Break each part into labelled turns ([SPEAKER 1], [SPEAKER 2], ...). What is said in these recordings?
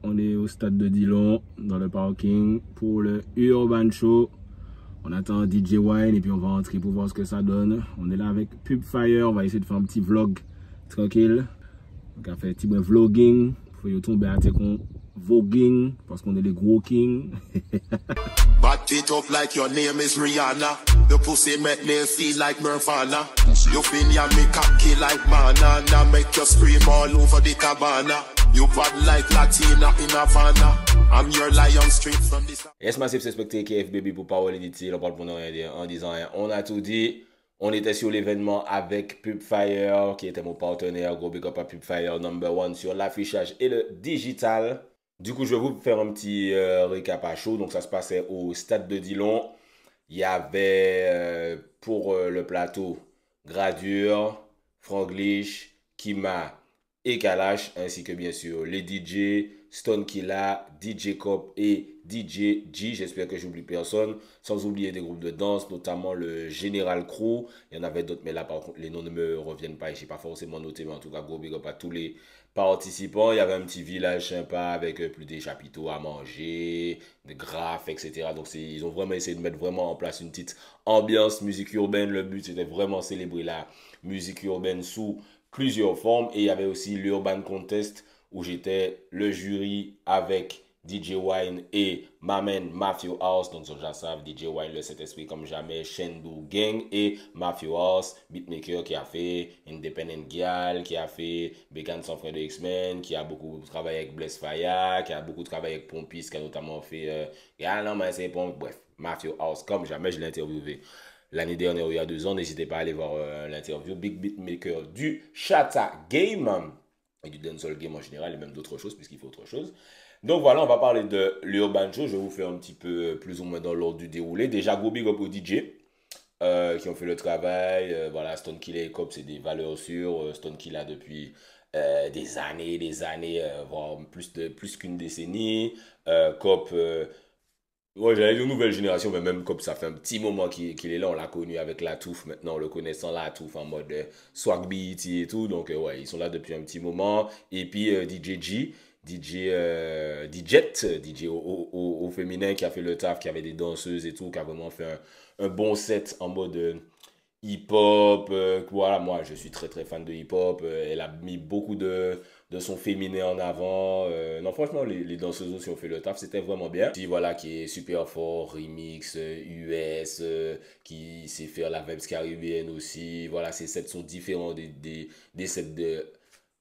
[SPEAKER 1] on est au stade de Dillon, dans le parking, pour le Urban Show. On attend DJ Wine et puis on va rentrer pour voir ce que ça donne. On est là avec Pubfire, on va essayer de faire un petit vlog tranquille. Donc on va faire un petit vlogging, faut y tomber à tes con voguing, parce qu'on est les gros kings.
[SPEAKER 2] Back it up like your name is Rihanna. The pussy make me feel like Nirvana. You feel ya me cocky like banana. Make you scream all over the cabana. You bad like Latina in Havana. I'm your lion straight from this.
[SPEAKER 3] Yes, massif, c'est specté KF Baby pour parole inutile. On parle pour ne rien dire en disant rien. On a tout dit. On était sur l'événement avec Pubfire, qui était mon partenaire. Gros big up à Pubfire #1 sur l'affichage et le digital. Du coup, je vais vous faire un petit récap à chaud. Donc, ça se passait au stade de Dillon. Il y avait pour le plateau Gradure, Franglish, Kima et Kalash, ainsi que bien sûr les DJ, Stone Killa, DJ Cop et DJ G. J'espère que j'oublie personne. Sans oublier des groupes de danse, notamment le Général Crew. Il y en avait d'autres, mais là, par contre, les noms ne me reviennent pas. Je n'ai pas forcément noté, mais en tout cas, gros big up à tous les participants. Il y avait un petit village sympa avec plus des chapiteaux à manger, des graphes, etc. Donc, ils ont vraiment essayé de mettre vraiment en place une petite ambiance musique urbaine. Le but, c'était vraiment célébrer la musique urbaine sous plusieurs formes. Et il y avait aussi l'Urban Contest où j'étais le jury avec DJ Wine et ma man Mafia House. Donc, ça, je savent, DJ Wine, le Saint-Esprit comme jamais, Shendu Gang et Mafia House, beatmaker qui a fait Independent Gyal, qui a fait Bécane sans frère de X-Men, qui a beaucoup travaillé avec Bless Faya, qui a beaucoup travaillé avec Pompis, qui a notamment fait non, mais c'est bon, bref, Mafia House comme jamais, je l'ai interviewé l'année dernière ou il y a 2 ans. N'hésitez pas à aller voir l'interview. Big beatmaker du Chata Game et du dancehall game en général et même d'autres choses puisqu'il faut autre chose. Donc voilà, on va parler de l'Urban Show. Je vais vous faire un petit peu plus ou moins dans l'ordre du déroulé. Déjà, gros big up aux DJ qui ont fait le travail. Voilà, Stone Killa et Cop, c'est des valeurs sûres. Stone Killa depuis des années, voire plus qu'une décennie. Cop, ouais, j'allais dire nouvelle génération, mais même Cop, ça fait un petit moment qu'il est là. On l'a connu avec La Touffe. Maintenant, on le connaît sans La Touffe en mode swag beat et tout. Donc, ouais, ils sont là depuis un petit moment. Et puis, DJ G. DJ au féminin qui a fait le taf, qui avait des danseuses et tout, qui a vraiment fait un bon set en mode hip-hop. Voilà, moi je suis très très fan de hip-hop. Elle a mis beaucoup de son féminin en avant. Non, franchement, les danseuses aussi ont fait le taf, c'était vraiment bien. Puis voilà, qui est super fort, remix, US, qui sait faire la vibes caribéenne aussi. Voilà, ces sets sont différents des sets de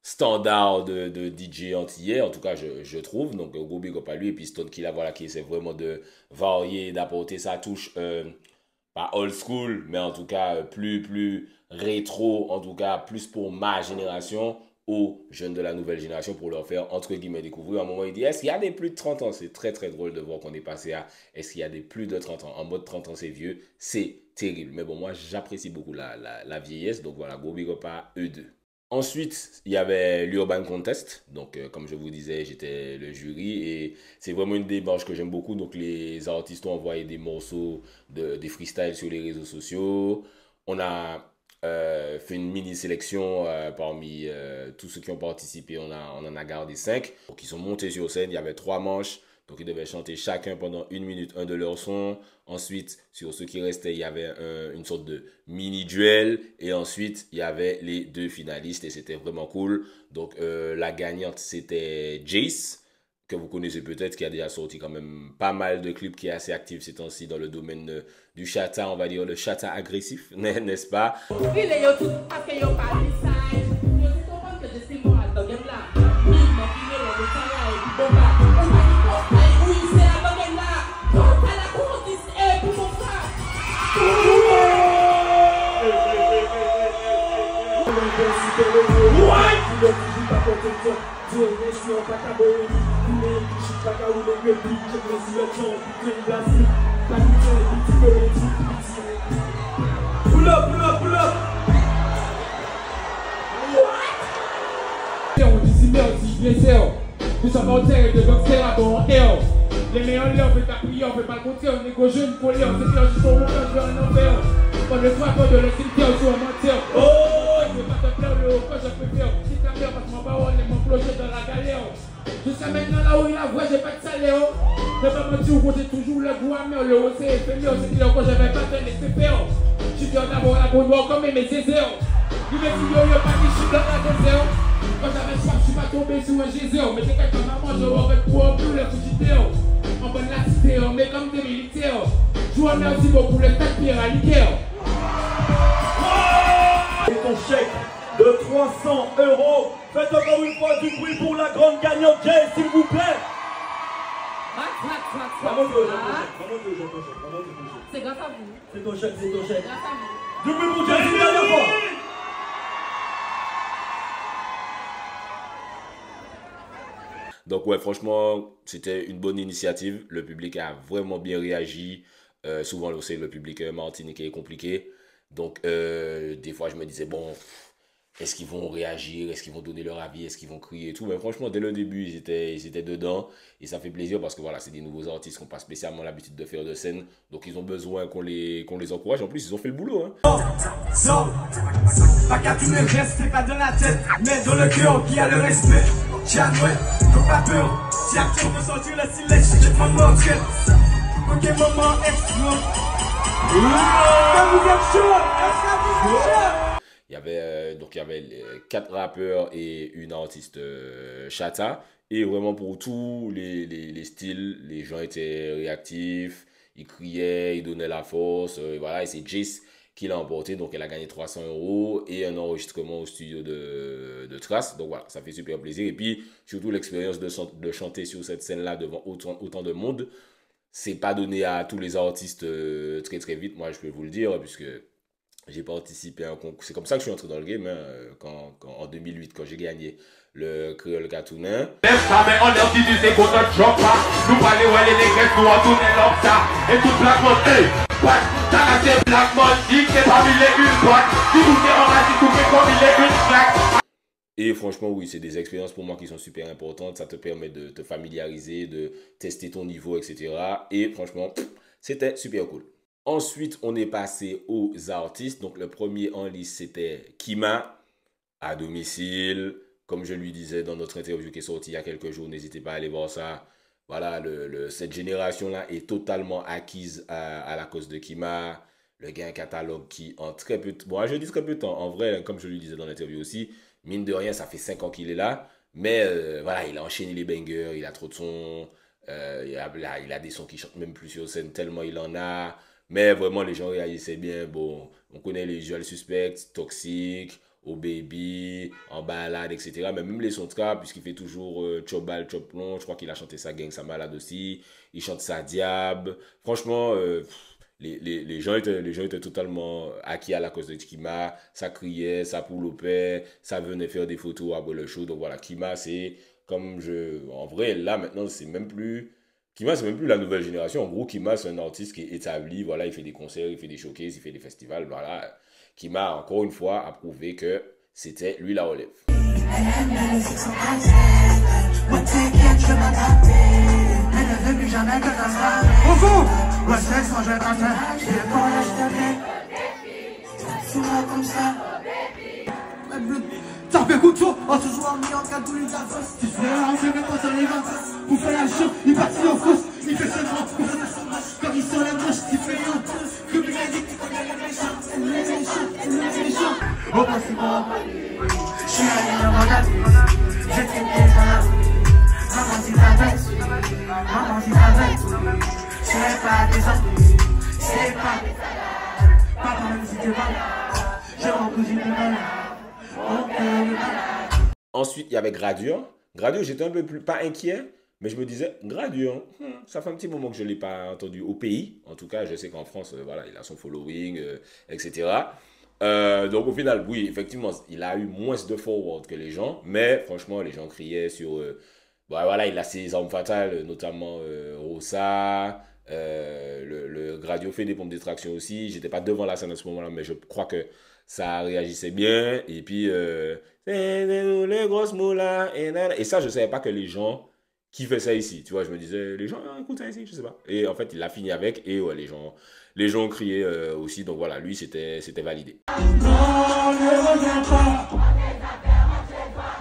[SPEAKER 3] standard de DJ antillais, en tout cas je trouve. Donc gros big up à lui. Et puis Stone Killa, voilà, qui essaie vraiment de varier, d'apporter sa touche pas old school, mais en tout cas plus rétro, en tout cas plus pour ma génération, aux jeunes de la nouvelle génération, pour leur faire entre guillemets découvrir. À un moment il dit, est-ce qu'il y a des plus de 30 ans? C'est très très drôle de voir qu'on est passé à est-ce qu'il y a des plus de 30 ans? En mode 30 ans c'est vieux, c'est terrible. Mais bon, moi j'apprécie beaucoup la vieillesse. Donc voilà, gros big up à eux deux. Ensuite, il y avait l'Urban Contest. Donc, comme je vous disais, j'étais le jury et c'est vraiment une démarche que j'aime beaucoup. Donc, les artistes ont envoyé des morceaux, des freestyles sur les réseaux sociaux. On a fait une mini sélection parmi tous ceux qui ont participé. On en a gardé 5. Donc, ils sont montés sur scène. Il y avait 3 manches. Donc, ils devaient chanter chacun pendant 1 minute un de leurs sons. Ensuite, sur ceux qui restaient, il y avait une sorte de mini-duel. Et ensuite, il y avait les 2 finalistes et c'était vraiment cool. Donc, la gagnante, c'était Jace, que vous connaissez peut-être, qui a déjà sorti quand même pas mal de clips, qui est assez actif ces temps-ci dans le domaine du chata, on va dire le chata agressif, n'est-ce pas?
[SPEAKER 4] Pull up. On dit bien sûr. Nous sommes en terre de gangsters à bon hell. Les meilleurs liens, on fait ta prière, on fait pas le contraire. On est gros jeunes, collés, on s'est fait juste pour monter, on veut un enfer. On ne soit pas de le cimetière, sur un menteur. Oh, je veux pas te plaire, le haut, quand je préfère. Si ta mère passe mon parole, les mon clocher dans la galère. Jusqu'à maintenant, là où il a voix, j'ai pas de salaire. Je ne vais pas mentir, vous toujours le goût amer, le haut, c'est éphémère, c'est qu'il y a encore, j'avais pas fait l'expérience. Je suis d'abord la bonne voix comme mes zézéos. Il me dit, yo, pas dit, je suis dans la désert. Quand j'avais soif, je suis pas tombé sur un gézéo. Mais c'est quelqu'un maman, je regrette pour plus le fougitéo. En bonne la cité, mais comme des militaires. Je vous remercie beaucoup le 4 pierres à l'Ikea.
[SPEAKER 5] Et ton chèque de 300 €. Faites encore une fois du bruit pour la grande gagnante Jay, s'il vous plaît.
[SPEAKER 6] C'est grâce à vous.
[SPEAKER 5] C'est ton chèque, c'est ton chèque.
[SPEAKER 6] Grâce à vous.
[SPEAKER 5] Du bruit pour Jay, une dernière fois.
[SPEAKER 3] Donc ouais, franchement, c'était une bonne initiative. Le public a vraiment bien réagi. Souvent, on sait, le public martiniquais est compliqué. Donc, des fois, je me disais, bon, est-ce qu'ils vont réagir? Est-ce qu'ils vont donner leur avis? Est-ce qu'ils vont crier et tout? Mais franchement, dès le début, ils étaient dedans. Et ça fait plaisir parce que voilà, c'est des nouveaux artistes qui n'ont pas spécialement l'habitude de faire de scène. Donc, ils ont besoin qu'on les encourage. En plus, ils ont fait le boulot. Hein.
[SPEAKER 5] Non, pas qu'à tout ne reste pas dans la tête, mais dans le cœur qui a le respect. Jamais, faut pas peur. Si action veut sortir le silence, je prends mon trait. Ok, moment explose. Vous êtes chaud? Est-ce que vous êtes chaud?
[SPEAKER 3] Il y avait 4 rappeurs et une artiste chata. Et vraiment pour tous les styles, les gens étaient réactifs, ils criaient, ils donnaient la force. Et voilà, et c'est Jace qui l'a emporté. Donc elle a gagné 300 € et un enregistrement au studio de Trace. Donc voilà, ça fait super plaisir. Et puis surtout l'expérience de chanter sur cette scène-là devant autant de monde. C'est pas donné à tous les artistes très très vite, moi je peux vous le dire, puisque j'ai participé à un concours. C'est comme ça que je suis entré dans le game, hein, en 2008, quand j'ai gagné le Créole Katounin.
[SPEAKER 7] Lève ta main en l'air, dis c'est qu'on ne choque pas. Nous parler, ouais, les négresses, nous en tourner comme ça. Et tout Black Mode, hey, what? T'as raté Black Mode, dit que c'est parmi les une boîte. Si vous êtes en racine, tout fait comme il est une claque.
[SPEAKER 3] Et franchement, oui, c'est des expériences pour moi qui sont super importantes. Ça te permet de te familiariser, de tester ton niveau, etc. Et franchement, c'était super cool. Ensuite, on est passé aux artistes. Donc, le premier en liste, c'était Kima, à domicile. Comme je lui disais dans notre interview qui est sortie il y a quelques jours, n'hésitez pas à aller voir ça. Voilà, cette génération-là est totalement acquise à la cause de Kima. Le gars a un catalogue qui, en très peu de temps, bon, je dis très peu de temps, en vrai, comme je lui disais dans l'interview aussi, mine de rien, ça fait 5 ans qu'il est là. Mais voilà, il a enchaîné les bangers, il a trop de sons. Il a des sons qui chantent même plus sur scène, tellement il en a. Mais vraiment, les gens réagissaient bien. Bon, on connaît les usual suspects, Toxic, Oh Baby, En Balade, etc. Mais même les sons de trap, puisqu'il fait toujours Chop Bal, Chop Long. Je crois qu'il a chanté sa gang, sa malade aussi. Il chante sa diable. Franchement, les gens étaient totalement acquis à la cause de Kima. Ça criait, ça poulopait, ça venait faire des photos après le show. Donc voilà, Kima, c'est comme en vrai, là maintenant, c'est même plus la nouvelle génération. En gros, Kima, c'est un artiste qui est établi. Voilà, il fait des concerts, il fait des showcases, il fait des festivals. Voilà. Kima, encore une fois, a prouvé que c'était lui la relève.
[SPEAKER 5] Ça fait coup de chaud, on se joue en mis en cagoule de la fosse. Tu fais un jeu, mais pas sur les 20. Vous faites la chaud, il partit en fausse. Il fait seulement, quand il sort la manche, il fait un peu. Comme il a dit, tu connais les méchants, c'est les méchants. Au possible, je suis allé dans mon âme. J'ai fait des malades. Maman, si t'avais, c'est pas des hommes, c'est pas. Papa, même si t'es mal, j'ai rencontré des mal.
[SPEAKER 3] Ensuite, il y avait Gradure. Gradure, j'étais un peu pas inquiet, mais je me disais, Gradure, ça fait un petit moment que je ne l'ai pas entendu au pays. En tout cas, je sais qu'en France, voilà, il a son following, etc. Donc au final, oui, effectivement, il a eu moins de forward que les gens, mais franchement, les gens criaient sur... voilà, il a ses armes fatales, notamment Rosa, le Gradio fait des pompes d'extraction aussi. J'étais pas devant la scène à ce moment-là, mais je crois que ça réagissait bien. Et puis, les grosses mots là. Et ça, je savais pas que les gens kiffaient ça ici. Tu vois, je me disais, les gens écoutent ça ici, je sais pas. Et en fait, il a fini avec. Et ouais, les gens criaient aussi. Donc voilà, lui, c'était validé.
[SPEAKER 5] Non, ne reviens pas.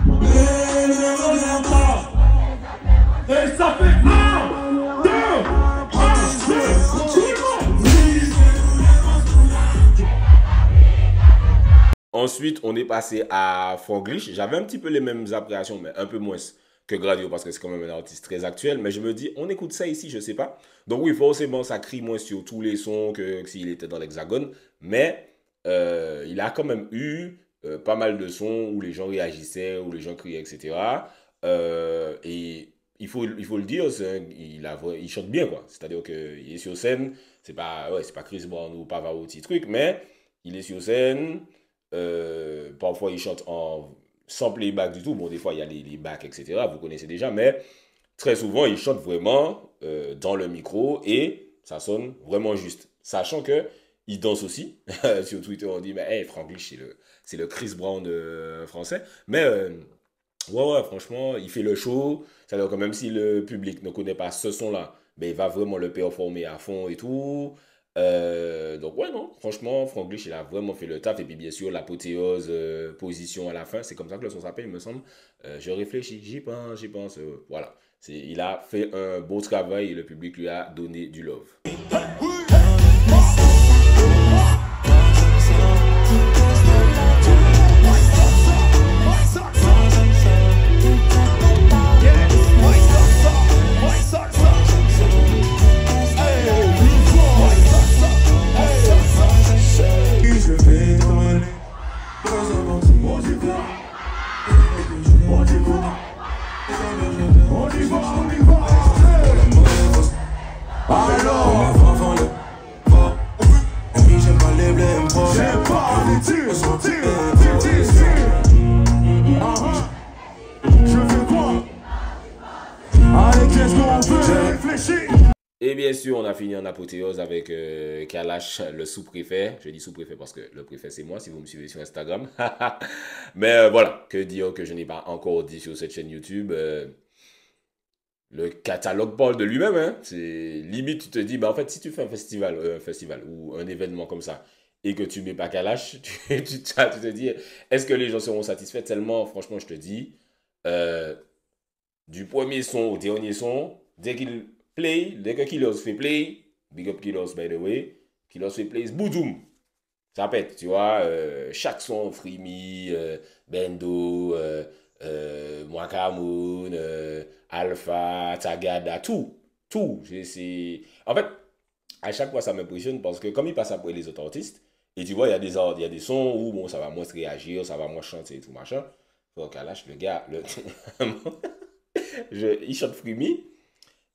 [SPEAKER 5] Ne reviens pas.
[SPEAKER 3] Ensuite, on est passé à Franglish. J'avais un petit peu les mêmes appréhensions, mais un peu moins que Gradio, parce que c'est quand même un artiste très actuel. Mais je me dis, on écoute ça ici, je sais pas. Donc oui, forcément, ça crie moins sur tous les sons que s'il était dans l'Hexagone. Mais il a quand même eu pas mal de sons où les gens réagissaient, où les gens criaient, etc. Et il faut le dire, il chante bien, quoi. C'est-à-dire qu'il est sur scène, c'est pas Chris Brown ou Pavarotti truc, mais il est sur scène, parfois il chante sans playback du tout. Bon, des fois il y a les backs, etc. Vous connaissez déjà, mais très souvent il chante vraiment dans le micro et ça sonne vraiment juste. Sachant que il danse aussi. Sur Twitter on dit, mais hey, Franglish c'est le Chris Brown français. Mais ouais, franchement, il fait le show. C'est-à-dire que même si le public ne connaît pas ce son-là, ben, il va vraiment le performer à fond et tout. Donc ouais, non, franchement, Franglish, il a vraiment fait le taf. Et puis bien sûr, l'apothéose, position à la fin, c'est comme ça que le son s'appelle, il me semble. Je réfléchis, j'y pense. Voilà. Il a fait un beau travail et le public lui a donné du love. Et bien sûr, on a fini en apothéose avec Kalash, le sous-préfet. Je dis sous-préfet parce que le préfet, c'est moi, si vous me suivez sur Instagram. Mais voilà, que dire que je n'ai pas encore dit sur cette chaîne YouTube. Le catalogue parle de lui-même. Hein. Limite, tu te dis, bah, en fait, si tu fais un festival ou un événement comme ça, et que tu mets pas Kalash, tu te dis, est-ce que les gens seront satisfaits? Tellement, franchement, je te dis, du premier son au dernier son, dès que Killers fait play, big up Killers by the way, Killers fait play, boudoum, ça pète, tu vois, chaque son, Freemy, Bendo, Mwakamoun, Alpha, Tagada, tout. En fait, à chaque fois ça m'impressionne parce que comme il passe après les autres artistes, et tu vois, il y a des sons où bon, ça va moins se réagir, ça va moins chanter et tout machin. Donc, Kalash, le gars, il chante Freemy.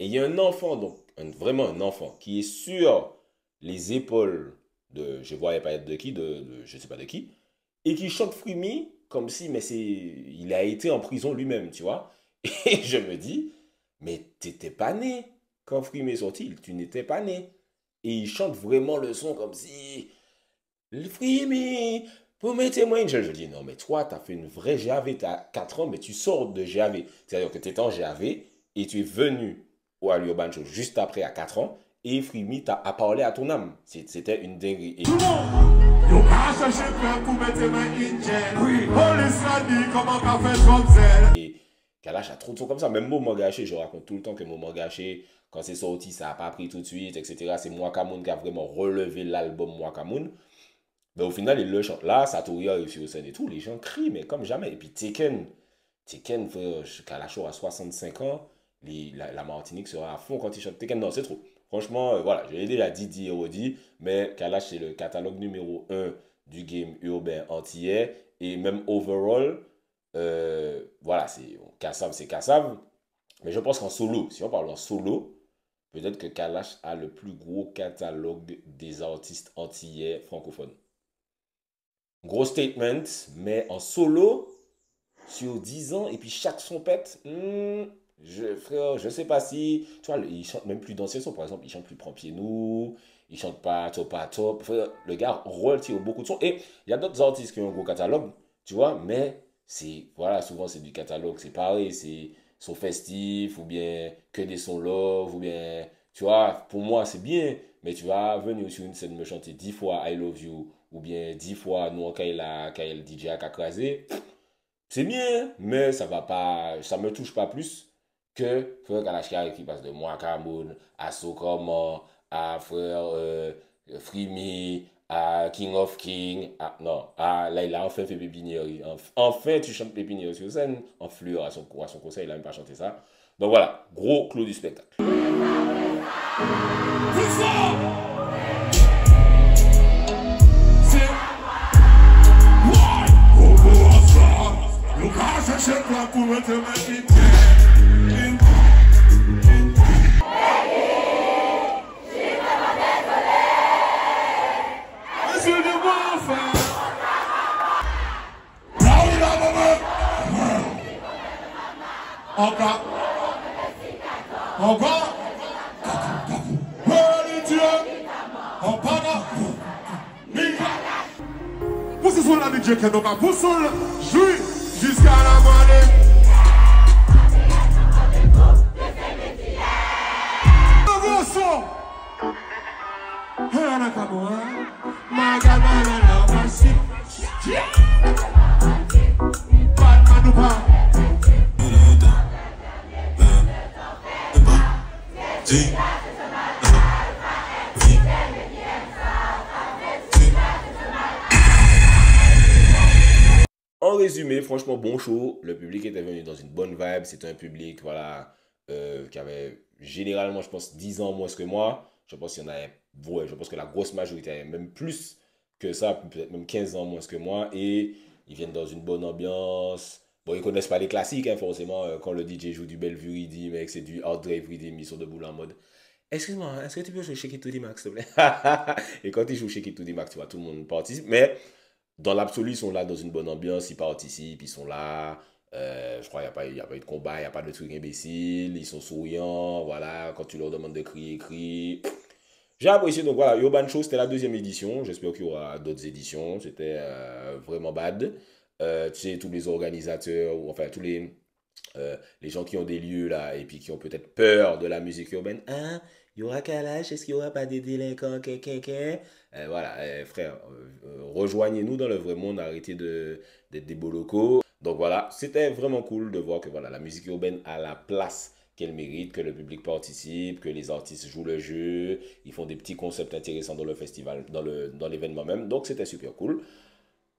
[SPEAKER 3] Et il y a un enfant, donc vraiment un enfant, qui est sur les épaules de, je ne voyais pas être de qui, je ne sais pas de qui, et qui chante Freemy comme si, mais il a été en prison lui-même, tu vois. Et je me dis, mais t'étais pas né quand Freemy est sorti, tu n'étais pas né. Et il chante vraiment le son comme si, Freemy, pour mes témoins. Je dis, non, mais toi, tu as fait une vraie GAV, tu as 4 ans, mais tu sors de GAV. C'est-à-dire que tu étais en GAV et tu es venu au Urban Show juste après à 4 ans et Freemy t'a parlé à ton âme. C'était une dinguerie. Et... Et Kalash a trop de sons comme ça. Même Moment Gâché, je raconte tout le temps que Moment Gâché, quand c'est sorti, ça n'a pas pris tout de suite, etc. C'est Mwakamoun qui a vraiment relevé l'album Mwakamoun. Mais au final, il le chante. Là, Satoria est sur scène et tout. Les gens crient, mais comme jamais. Et puis Tekken, Kalash aura 65 ans. La Martinique sera à fond quand il chante Tekken. Non, c'est trop. Franchement, voilà, je l'ai déjà dit et redit, mais Kalash, c'est le catalogue numéro 1 du game urbain antillais. Et même overall, voilà, c'est Kassav. Mais je pense qu'en solo, si on parle en solo, peut-être que Kalash a le plus gros catalogue des artistes antillais francophones. Gros statement, mais en solo, sur 10 ans, et puis chaque son pète, frère, je sais pas si, tu vois, il chante même plus d'anciens sons, par exemple, il chante plus Prends pied nous, il chante pas Top, frère, le gars retire beaucoup de sons, et il y a d'autres artistes qui ont un gros catalogue, tu vois, mais voilà, souvent c'est du catalogue séparé, c'est son festif, ou bien que des sons love, ou bien, tu vois, pour moi c'est bien, mais tu vas venir sur une scène me chanter 10 fois I love you, ou bien 10 fois nous quand il DJ a crasé, c'est bien, mais ça me touche pas plus que frère Kalash qui passe de Mwakamoun à Sokoma, à frère Freemy, à King of King, là il a enfin fait Pépinière. Enfin tu chantes Pépinière sur scène, en fleur à son concert, il a même pas chanté ça. Donc voilà, gros clou du spectacle.
[SPEAKER 7] Vous ce sont la DJ qui est donc à vous seul, jouez jusqu'à la monnaie.
[SPEAKER 3] En résumé, franchement, bon show. Le public était venu dans une bonne vibe. C'était un public, voilà, qui avait généralement, je pense, 10 ans moins que moi. Je pense qu'il y en avait, ouais, je pense que la grosse majorité avait même plus que ça, peut-être même 15 ans moins que moi. Et ils viennent dans une bonne ambiance. Bon, ils connaissent pas les classiques, hein, forcément. Quand le DJ joue du Bellevue Redeem, mec, c'est du Hard Drive Redeem, ils sont debout là en mode. Excuse-moi, est-ce que tu peux jouer Shake It to the Max, s'il te plaît? Et quand ils jouent Shake It to the Max, tu vois, tout le monde participe. Mais dans l'absolu, ils sont là dans une bonne ambiance, ils participent, ils sont là. Je crois qu'il n'y a pas eu de combat, il n'y a pas de trucs imbéciles. Ils sont souriants, voilà. Quand tu leur demandes de crier, ils crient. J'ai apprécié. Donc voilà, Urban Show, c'était la 2e édition. J'espère qu'il y aura d'autres éditions. C'était vraiment bad. Tu sais, tous les organisateurs, ou enfin tous les gens qui ont des lieux là et puis qui ont peut-être peur de la musique urbaine. Hein? Il y aura Kalash, est-ce qu'il n'y aura pas des délinquants? Voilà, frère, rejoignez-nous dans le vrai monde, arrêtez d'être des beaux locaux. Donc voilà, c'était vraiment cool de voir que voilà, la musique urbaine a la place qu'elle mérite, que le public participe, que les artistes jouent le jeu, ils font des petits concepts intéressants dans le festival, dans l'événement même. Donc c'était super cool.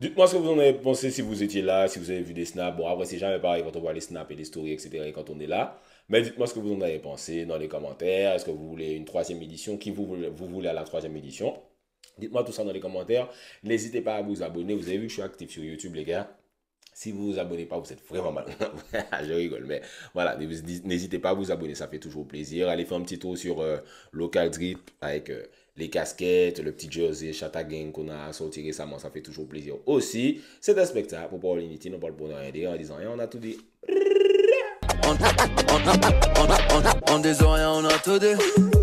[SPEAKER 3] Dites-moi ce que vous en avez pensé si vous étiez là, si vous avez vu des snaps. Bon, après, c'est jamais pareil quand on voit les snaps et les stories, etc. et quand on est là. Mais dites-moi ce que vous en avez pensé dans les commentaires. Est-ce que vous voulez une 3e édition? Qui vous voulez à la 3e édition? Dites-moi tout ça dans les commentaires. N'hésitez pas à vous abonner. Vous avez vu que je suis actif sur YouTube, les gars. Si vous vous abonnez pas, vous êtes vraiment mal. Je rigole, mais voilà, n'hésitez pas à vous abonner, ça fait toujours plaisir. Allez faire un petit tour sur Local Drip avec les casquettes, le petit jersey Chata Gang qu'on a sorti récemment, ça fait toujours plaisir aussi. C'est un spectacle pour Power Unity, on parle pour rien dire en disant rien, on a tout dit.
[SPEAKER 8] On des rien, on a tout dit.